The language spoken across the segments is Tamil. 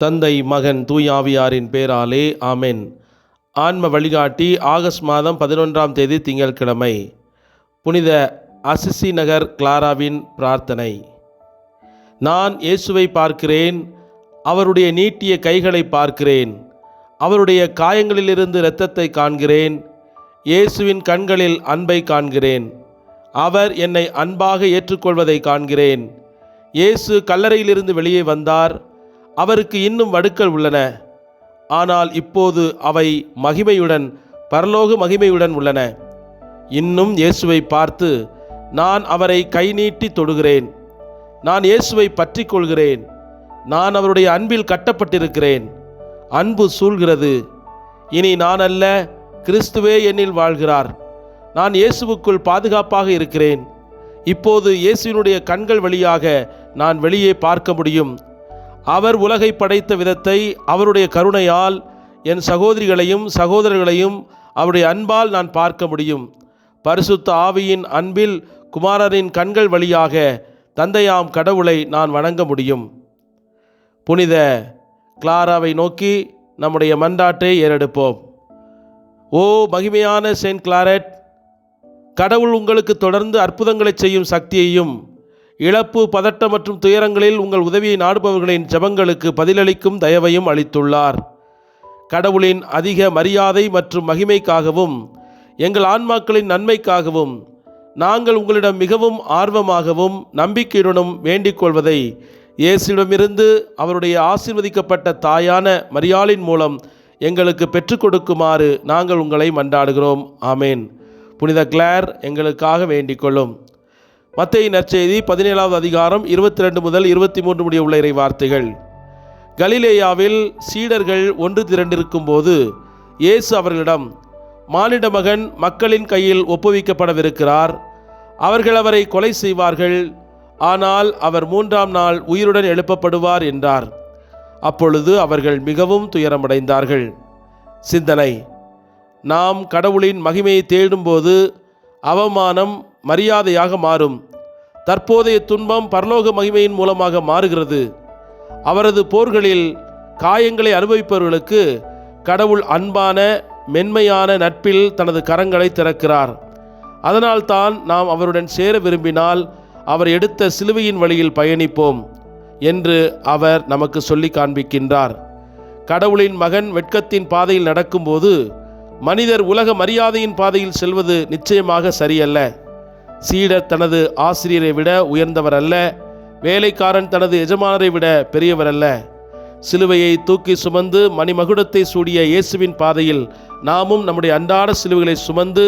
தந்தை மகன் தூயாவியாரின் பேராலே ஆமென். ஆன்ம வழிகாட்டி ஆகஸ்ட் மாதம் 11ஆம் தேதி திங்கட்கிழமை. புனித அசிசி நகர் கிளாராவின் பிரார்த்தனை. நான் இயேசுவை பார்க்கிறேன், அவருடைய நீட்டிய கைகளை பார்க்கிறேன், அவருடைய காயங்களிலிருந்து இரத்தத்தை காண்கிறேன். இயேசுவின் கண்களில் அன்பை காண்கிறேன். அவர் என்னை அன்பாக ஏற்றுக்கொள்வதை காண்கிறேன். இயேசு கல்லறையிலிருந்து வெளியே வந்தார். அவருக்கு இன்னும் வடுக்கள் உள்ளன, ஆனால் இப்போது அவை மகிமையுடன், பரலோக மகிமையுடன் உள்ளன. இன்னும் இயேசுவை பார்த்து நான் அவரை கை நீட்டி தொடுகிறேன். நான் இயேசுவை பற்றி கொள்கிறேன். நான் அவருடைய அன்பில் கட்டப்பட்டிருக்கிறேன். அன்பு சூழ்கிறது. இனி நான் அல்ல, கிறிஸ்துவே என்னில் வாழ்கிறார். நான் இயேசுவுக்குள் பாதுகாப்பாக இருக்கிறேன். இப்போது இயேசுவினுடைய கண்கள் வழியாக நான் வெளியே பார்க்க முடியும். அவர் உலகை படைத்த விதத்தை அவருடைய கருணையால் என் சகோதரிகளையும் சகோதரர்களையும் அவருடைய அன்பால் நான் பார்க்க முடியும். பரிசுத்த ஆவியின் அன்பில் குமாரரின் கண்கள் வழியாக தந்தையாம் கடவுளை நான் வணங்க முடியும். புனித கிளாராவை நோக்கி நம்முடைய மன்றாட்டை ஏறெடுப்போம். ஓ மகிமையான செயின்ட் கிளாரட், கடவுள் உங்களுக்கு தொடர்ந்து அற்புதங்களை செய்யும் சக்தியையும், இழப்பு, பதட்டம் மற்றும் துயரங்களில் உங்கள் உதவியை நாடுபவர்களின் ஜெபங்களுக்கு பதிலளிக்கும் தயவையும் அளித்துள்ளார். கடவுளின் அதிக மரியாதை மற்றும் மகிமைக்காகவும் எங்கள் ஆன்மாக்களின் நன்மைக்காகவும் நாங்கள் உங்களிடம் மிகவும் ஆர்வமாகவும் நம்பிக்கையுடனும் வேண்டிக் கொள்வதை இயேசுவிடமிருந்து அவருடைய ஆசீர்வதிக்கப்பட்ட தாயான மரியாளின் மூலம் எங்களுக்கு பெற்றுக் கொடுக்குமாறு நாங்கள் உங்களை மன்றாடுகிறோம். ஆமேன். புனித கிளார் எங்களுக்காக வேண்டிக் கொள்ளும். மத்தேயு நற்செய்தி 17வது அதிகாரம் 22 முதல் 23 முடிய உள்ள இறை வார்த்தைகள். கலிலேயாவில் சீடர்கள் ஒன்று திரண்டிருக்கும் போது இயேசு அவர்களிடம், மானிட மகன் மக்களின் கையில் ஒப்புவிக்கப்படவிருக்கிறார். அவர்கள் அவரை கொலை செய்வார்கள், ஆனால் அவர் 3ஆம் நாள் உயிருடன் எழுப்பப்படுவார் என்றார். அப்பொழுது அவர்கள் மிகவும் துயரமடைந்தார்கள். சிந்தனை: நாம் கடவுளின் மகிமையை தேடும்போது அவமானம் மரியாதையாக மாறும். தற்போதைய துன்பம் பரலோக மகிமையின் மூலமாக மாறுகிறது. அவரது போர்களில் காயங்களை அனுபவிப்பவர்களுக்கு கடவுள் அன்பான மென்மையான நட்பில் தனது கரங்களை திறக்கிறார். அதனால்தான் நாம் அவருடன் சேர விரும்பினால் அவர் எடுத்த சிலுவையின் வழியில் பயணிப்போம் என்று அவர் நமக்கு சொல்லி காண்பிக்கின்றார். கடவுளின் மகன் வெட்கத்தின் பாதையில் நடக்கும்போது மனிதர் உலக மரியாதையின் பாதையில் செல்வது நிச்சயமாக சரியல்ல. சீடர் தனது ஆசிரியரை விட உயர்ந்தவர் அல்ல. வேலைக்காரன் தனது எஜமானரை விட பெரியவர் அல்ல. சிலுவையை தூக்கி சுமந்து மணிமகுடத்தை சூடிய இயேசுவின் பாதையில் நாமும் நம்முடைய அன்றாட சிலுவைகளை சுமந்து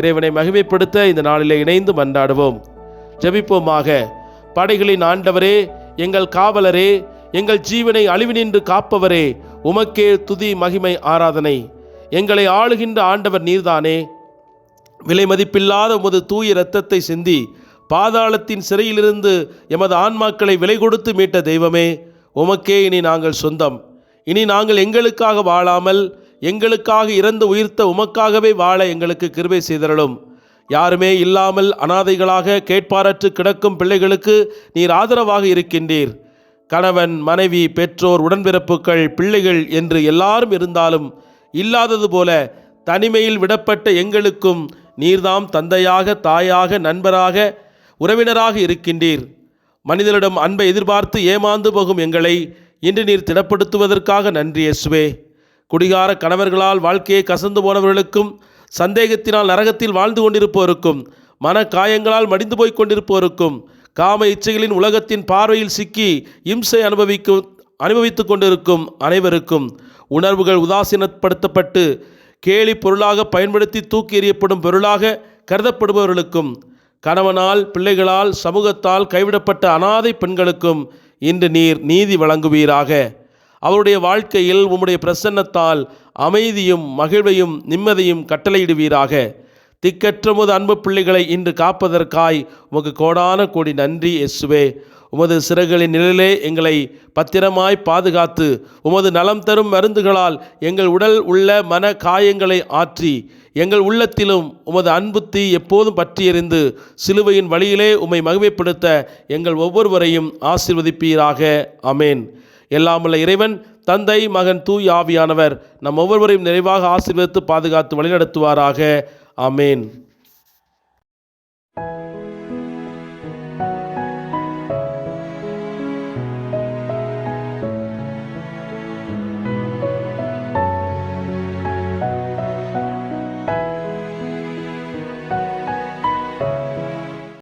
இறைவனை மகிமைப்படுத்த இந்த நாளிலே இணைந்து மன்றாடுவோம். ஜெபிப்போமாக. படைகளின் ஆண்டவரே, எங்கள் காவலரே, எங்கள் ஜீவனை அழிவினின்று காப்பவரே, உமக்கே துதி, மகிமை, ஆராதனை. எங்களை ஆளுகின்ற ஆண்டவர் நீர்தானே. விலை மதிப்பில்லாத உமது தூய இரத்தத்தை சிந்தி பாதாளத்தின் சிறையிலிருந்து எமது ஆன்மாக்களை விலை கொடுத்து மீட்ட தெய்வமே, உமக்கே இனி நாங்கள் சொந்தம். இனி நாங்கள் எங்களுக்காக வாழாமல் எங்களுக்காக இறந்து உயிர்த்த உமக்காகவே வாழ எங்களுக்கு கிருபை செய்தருளும். யாருமே இல்லாமல் அனாதைகளாக கேட்பாரற்று கிடக்கும் பிள்ளைகளுக்கு நீர் ஆதரவாக இருக்கின்றீர். கணவன், மனைவி, பெற்றோர், உடன்பிறப்புகள், பிள்ளைகள் என்று எல்லாரும் இருந்தாலும் இல்லாதது போல தனிமையில் விடப்பட்ட எங்களுக்கும் நீர்தாம் தந்தையாக, தாயாக, நண்பராக, உறவினராக இருக்கின்றீர். மனிதரிடம் அன்பை எதிர்பார்த்து ஏமாந்து போகும் எங்களை இன்று நீர் திடப்படுத்துவதற்காக நன்றி இயேசுவே. குடிகார கணவர்களால் வாழ்க்கையை கசந்து போனவர்களுக்கும், சந்தேகத்தினால் நரகத்தில் வாழ்ந்து கொண்டிருப்போருக்கும், மன காயங்களால் மடிந்து போய் கொண்டிருப்போருக்கும், காம இச்சைகளின் உலகத்தின் பார்வையில் சிக்கி இம்சை அனுபவித்து கொண்டிருக்கும் அனைவருக்கும், உணர்வுகள் உதாசீனப்படுத்தப்பட்டு கேலி பொருளாக பயன்படுத்தி தூக்கி எறியப்படும் பொருளாக கருதப்படுபவர்களுக்கும், கணவனால், பிள்ளைகளால், சமூகத்தால் கைவிடப்பட்ட அனாதை பெண்களுக்கும் இன்று நீர் நீதி வழங்குவீராக. அவருடைய வாழ்க்கையில் உம்முடைய பிரசன்னத்தால் அமைதியும் மகிழ்வையும் நிம்மதியும் கட்டளையிடுவீராக. திக்கற்ற உமது அன்பு பிள்ளைகளை இன்று காப்பதற்காய் உமக்கு கோடான கோடி நன்றி இயேசுவே. உமது சிறகுகளின் நிழலிலே எங்களை பத்திரமாய் பாதுகாத்து உமது நலம் தரும் மருந்துகளால் எங்கள் உடல் உள்ள மன காயங்களை ஆற்றி எங்கள் உள்ளத்திலும் உமது அன்பு தீ எப்போதும் பற்றி எறிந்து சிலுவையின் வழியிலே உம்மை மகிமைப்படுத்த எங்கள் ஒவ்வொருவரையும் ஆசீர்வதிப்பீராக. ஆமேன். எல்லாமுள்ள இறைவன் தந்தை, மகன், தூய் ஆவியானவர் நம் ஒவ்வொருவரையும் நிறைவாக ஆசீர்வதித்து பாதுகாத்து வழிநடத்துவாராக. ஆமேன்.